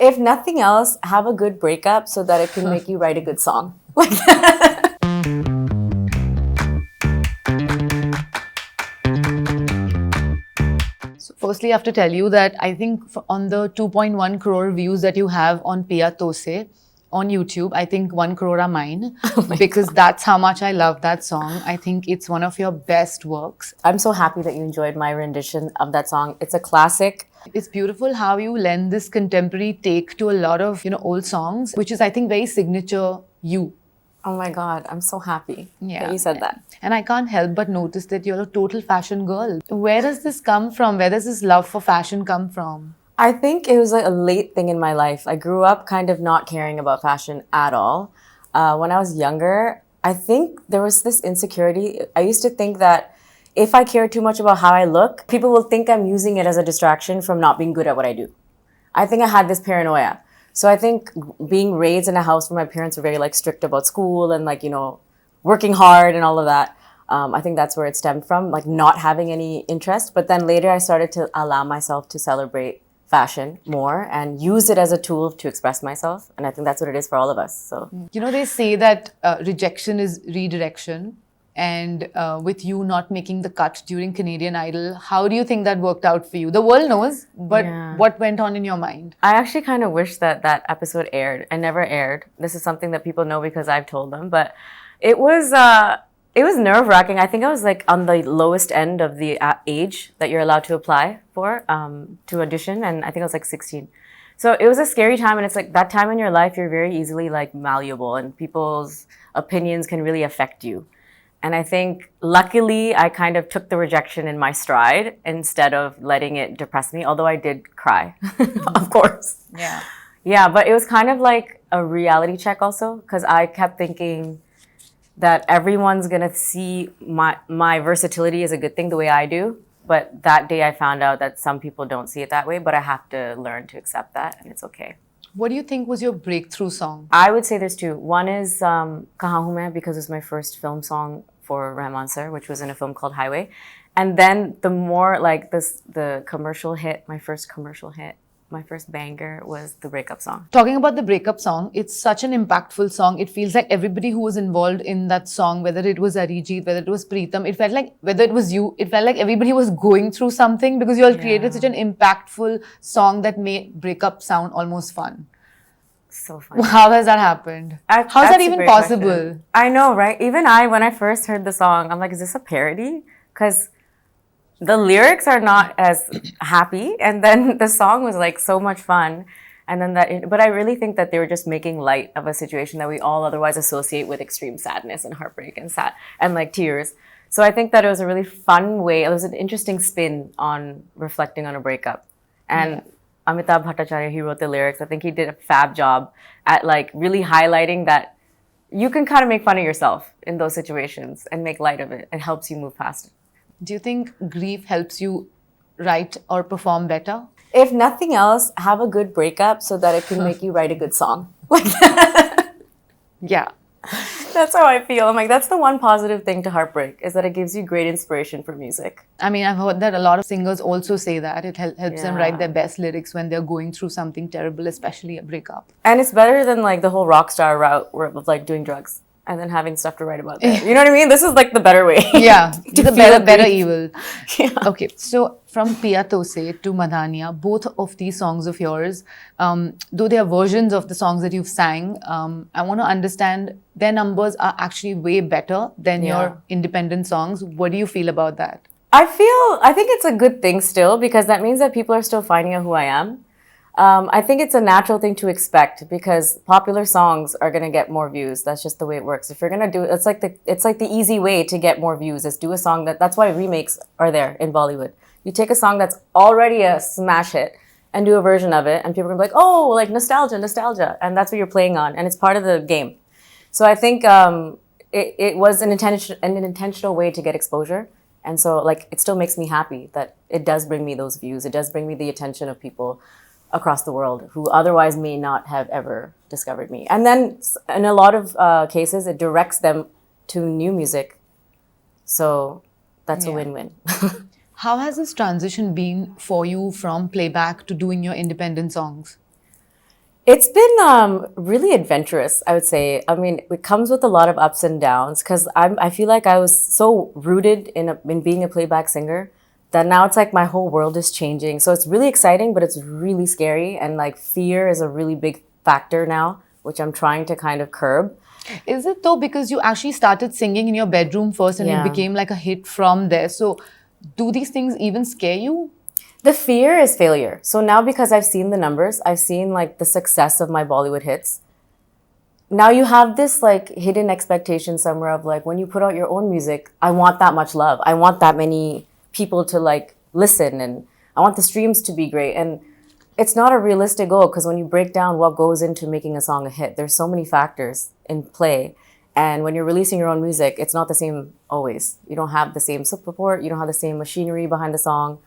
If nothing else, have a good breakup so that it can make you write a good song. Like that. So firstly, I have to tell you that I think on the 2.1 crore views that you have on Piya Tose on YouTube, I think 1 crore are mine because that's how much I love that song. I think it's one of your best works. I'm so happy that you enjoyed my rendition of that song. It's a classic. It's beautiful how you lend this contemporary take to a lot of, old songs, which is, I think, very signature you. Oh my God, I'm so happy that you said that. And I can't help but notice that you're a total fashion girl. Where does this come from? Where does this love for fashion come from? I think it was like a late thing in my life. I grew up kind of not caring about fashion at all. When I was younger, I think there was this insecurity. I used to think that if I care too much about how I look, people will think I'm using it as a distraction from not being good at what I do. I think I had this paranoia. So I think being raised in a house where my parents were very like strict about school and like, working hard and all of that, I think that's where it stemmed from, like not having any interest. But then later I started to allow myself to celebrate fashion more and use it as a tool to express myself. And I think that's what it is for all of us. So, they say that rejection is redirection. And with you not making the cut during Canadian Idol, how do you think that worked out for you? The world knows, but what went on in your mind? I actually kind of wish that that episode aired. It never aired. This is something that people know because I've told them, but it was nerve-wracking. I think I was like on the lowest end of the age that you're allowed to apply for to audition, and I think I was like 16. So it was a scary time, and it's like that time in your life you're very easily like malleable, and people's opinions can really affect you. And I think luckily I kind of took the rejection in my stride instead of letting it depress me, although I did cry, of course. Yeah. Yeah, but it was kind of like a reality check also, because I kept thinking that everyone's gonna see my versatility as a good thing the way I do. But that day I found out that some people don't see it that way, but I have to learn to accept that, and it's okay. What do you think was your breakthrough song? I would say there's two. One is Kahan Hu Main, because it's my first film song for Rahman sir, which was in a film called Highway. And then the more like the commercial hit, my first commercial hit, my first banger was the Breakup Song. Talking about the Breakup Song, it's such an impactful song. It feels like everybody who was involved in that song, whether it was Arijit, whether it was Preetham, it felt like, whether it was you, it felt like everybody was going through something because you all created such an impactful song that made breakup sound almost fun. So funny. How has that happened? How is that even possible? Question. I know, right? Even when I first heard the song, I'm like, is this a parody? Because the lyrics are not as happy, and then the song was like so much fun. And then but I really think that they were just making light of a situation that we all otherwise associate with extreme sadness and heartbreak and like tears. So I think that it was a really fun way. It was an interesting spin on reflecting on a breakup. And Amitabh Bhattacharya, he wrote the lyrics. I think he did a fab job at like really highlighting that you can kind of make fun of yourself in those situations and make light of it. It helps you move past it. Do you think grief helps you write or perform better? If nothing else, have a good breakup so that it can make you write a good song. Like that. Yeah. That's how I feel. I'm like, that's the one positive thing to heartbreak, is that it gives you great inspiration for music. I mean, I've heard that a lot of singers also say that. It helps them write their best lyrics when they're going through something terrible, especially a breakup. And it's better than like the whole rock star route of like doing drugs and then having stuff to write about that. You know what I mean? This is like the better way. Yeah, it's a better evil. Yeah. Okay, so from Piya Tose to Madhania, both of these songs of yours, though they are versions of the songs that you've sang, I want to understand their numbers are actually way better than your independent songs. What do you feel about that? I think it's a good thing still, because that means that people are still finding out who I am. I think it's a natural thing to expect, because popular songs are going to get more views. That's just the way it works. If you're going to do it, it's like the easy way to get more views is do a song that's why remakes are there in Bollywood. You take a song that's already a smash hit and do a version of it, and people are going to be like, oh, like nostalgia. And that's what you're playing on. And it's part of the game. So I think it was an intentional way to get exposure. And so like it still makes me happy that it does bring me those views. It does bring me the attention of people across the world who otherwise may not have ever discovered me. And then in a lot of cases, it directs them to new music. So that's a win-win. How has this transition been for you from playback to doing your independent songs? It's been really adventurous, I would say. I mean, it comes with a lot of ups and downs because I feel like I was so rooted in being a playback singer that now it's like my whole world is changing. So it's really exciting, but it's really scary. And like fear is a really big factor now, which I'm trying to kind of curb. Is it though because you actually started singing in your bedroom first and it Yeah. became like a hit from there? So do these things even scare you? The fear is failure. So now because I've seen the numbers, I've seen like the success of my Bollywood hits. Now you have this like hidden expectation somewhere of like when you put out your own music, I want that much love. I want that many people to like listen and I want the streams to be great. And it's not a realistic goal because when you break down what goes into making a song a hit, there's so many factors in play. And when you're releasing your own music, it's not the same always. You don't have the same support, you don't have the same machinery behind the song.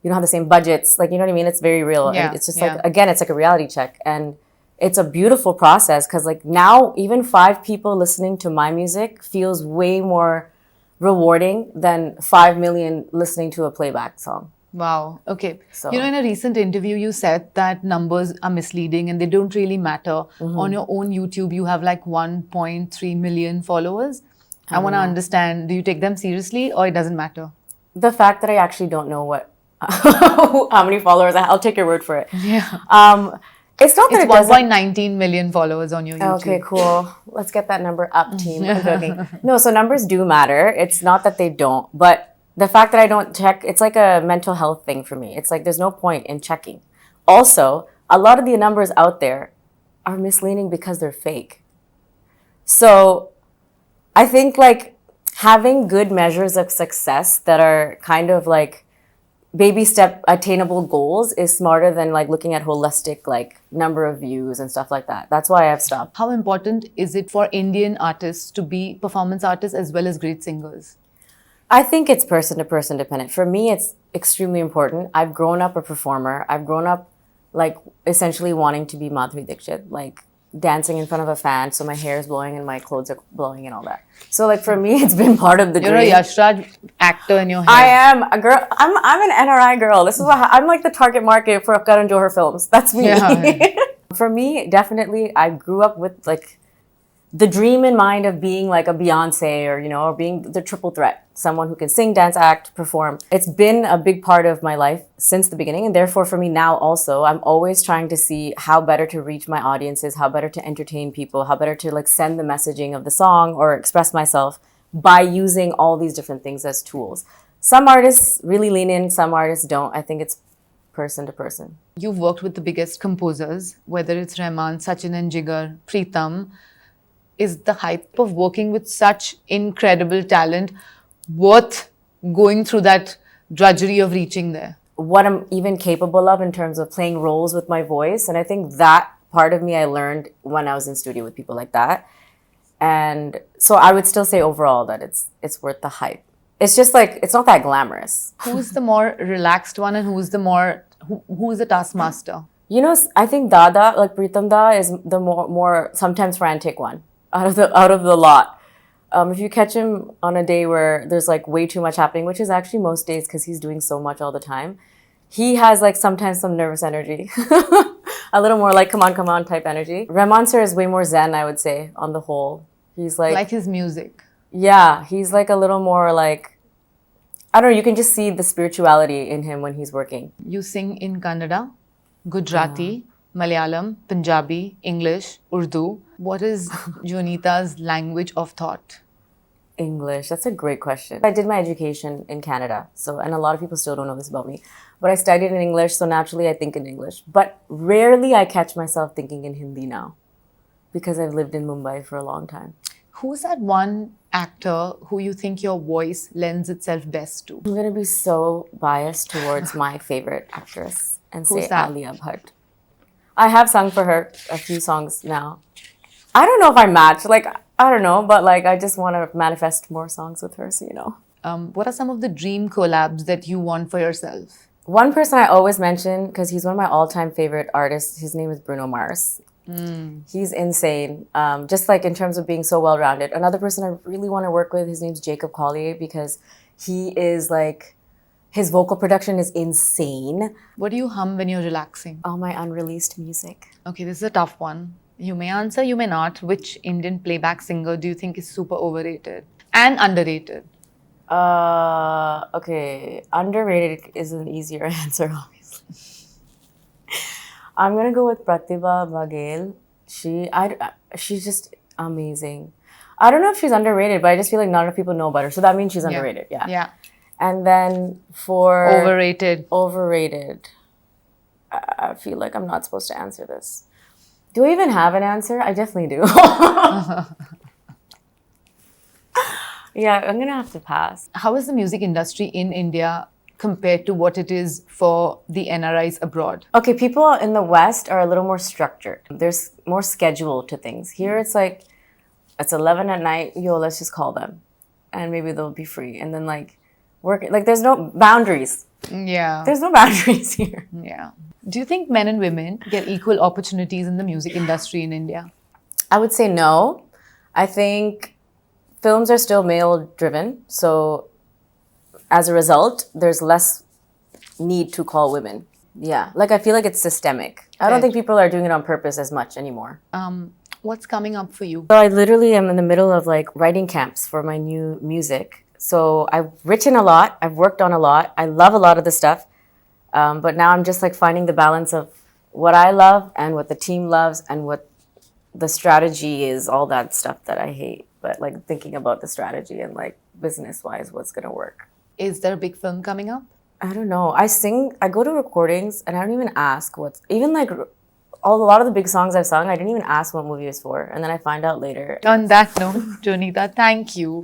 You don't have the same budgets. Like, you know what I mean? It's very real. Yeah, And it's just yeah. like, again, it's like a reality check. And it's a beautiful process because like now even 5 people listening to my music feels way more rewarding than 5 million listening to a playback song. Wow. Okay. So- You know, in a recent interview, you said that numbers are misleading and they don't really matter. On your own YouTube, you have like 1.3 million followers. I want to understand, do you take them seriously or it doesn't matter? The fact that I actually don't know what how many followers I'll take your word for it. Yeah. It's not that It's it doesn't 1.19 million followers on your YouTube. Okay, cool. Let's get that number up, team. I'm joking. No, so numbers do matter. It's not that they don't, but the fact that I don't check, it's like a mental health thing for me. It's like there's no point in checking. Also, a lot of the numbers out there are misleading because they're fake. So I think like having good measures of success that are kind of like baby step attainable goals is smarter than like looking at holistic like number of views and stuff like that. That's why I've stopped. How important is it for Indian artists to be performance artists as well as great singers? I think it's person to person dependent. For me, it's extremely important. I've grown up a performer. I've grown up like essentially wanting to be Madhuri Dixit, like dancing in front of a fan, so my hair is blowing and my clothes are blowing and all that. So like for me, it's been part of the You're dream. a Yash Raj actor in your head. I am a girl. I'm an NRI girl. This is what I'm like the target market for Karan Johar films. That's me. Yeah. For me, definitely, I grew up with like the dream in mind of being like a Beyonce or, you know, or being the triple threat, someone who can sing, dance, act, perform. It's been a big part of my life since the beginning. And therefore, for me now also, I'm always trying to see how better to reach my audiences, how better to entertain people, how better to like send the messaging of the song or express myself by using all these different things as tools. Some artists really lean in, some artists don't. I think it's person to person. You've worked with the biggest composers, whether it's Rahman, Sachin and Jigar, Preetham. Is the hype of working with such incredible talent worth going through that drudgery of reaching there? What I'm even capable of in terms of playing roles with my voice. And I think that part of me I learned when I was in studio with people like that. And so I would still say overall that it's worth the hype. It's just like, it's not that glamorous. Who's the more relaxed one and who's the taskmaster? You know, I think Dada, like Pritam Da, is the more sometimes frantic one out of the lot. If you catch him on a day where there's like way too much happening, which is actually most days because he's doing so much all the time, he has like sometimes some nervous energy, a little more like come on type energy. Rahman sir is way more zen, I would say, on the whole. He's Like his music. yeah, he's like a little more like, I don't know, you can just see the spirituality in him when he's working. You sing in Kannada, Gujarati, Malayalam, Punjabi, English, Urdu. What is Jonita's language of thought? English, that's a great question. I did my education in Canada, so, and a lot of people still don't know this about me, but I studied in English, so naturally I think in English. But rarely I catch myself thinking in Hindi now because I've lived in Mumbai for a long time. Who's that one actor who you think your voice lends itself best to? I'm gonna be so biased towards my favorite actress and Who's say that? Alia Bhatt. I have sung for her a few songs now. I don't know if I match, like, I don't know, but like, I just want to manifest more songs with her, so you know. What are some of the dream collabs that you want for yourself? One person I always mention, because he's one of my all-time favorite artists, his name is Bruno Mars. He's insane, just like in terms of being so well-rounded. Another person I really want to work with, his name's Jacob Collier, because he is like His vocal production is insane. What do you hum when you're relaxing? All my unreleased music. Okay, this is a tough one. You may answer, you may not. Which Indian playback singer do you think is super overrated and underrated? Okay. Underrated is an easier answer, obviously. I'm gonna go with Pratibha Baghel. She's just amazing. I don't know if she's underrated, but I just feel like not enough people know about her. So that means she's underrated. Yeah. Yeah. And then for Overrated. I feel like I'm not supposed to answer this. Do I even have an answer? I definitely do. Yeah, I'm gonna have to pass. How is the music industry in India compared to what it is for the NRIs abroad? Okay, people in the West are a little more structured. There's more schedule to things. Here it's like, it's 11 at night, yo, let's just call them. And maybe they'll be free. And then like, work, like there's no boundaries. Yeah. There's no boundaries here. Yeah. Do you think men and women get equal opportunities in the music industry in India? I would say no. I think films are still male driven. So as a result, there's less need to call women. Yeah. Like I feel like it's systemic. I don't Right. think people are doing it on purpose as much anymore. What's coming up for you? So I literally am in the middle of like writing camps for my new music. So I've written a lot. I've worked on a lot. I love a lot of the stuff. But now I'm just like finding the balance of what I love and what the team loves and what the strategy is, all that stuff that I hate. But like thinking about the strategy and like business wise, what's going to work. Is there a big film coming up? I don't know. I go to recordings and I don't even ask what's, even like a lot of the big songs I've sung, I didn't even ask what movie it's for. And then I find out later. On that note, Jonita, thank you.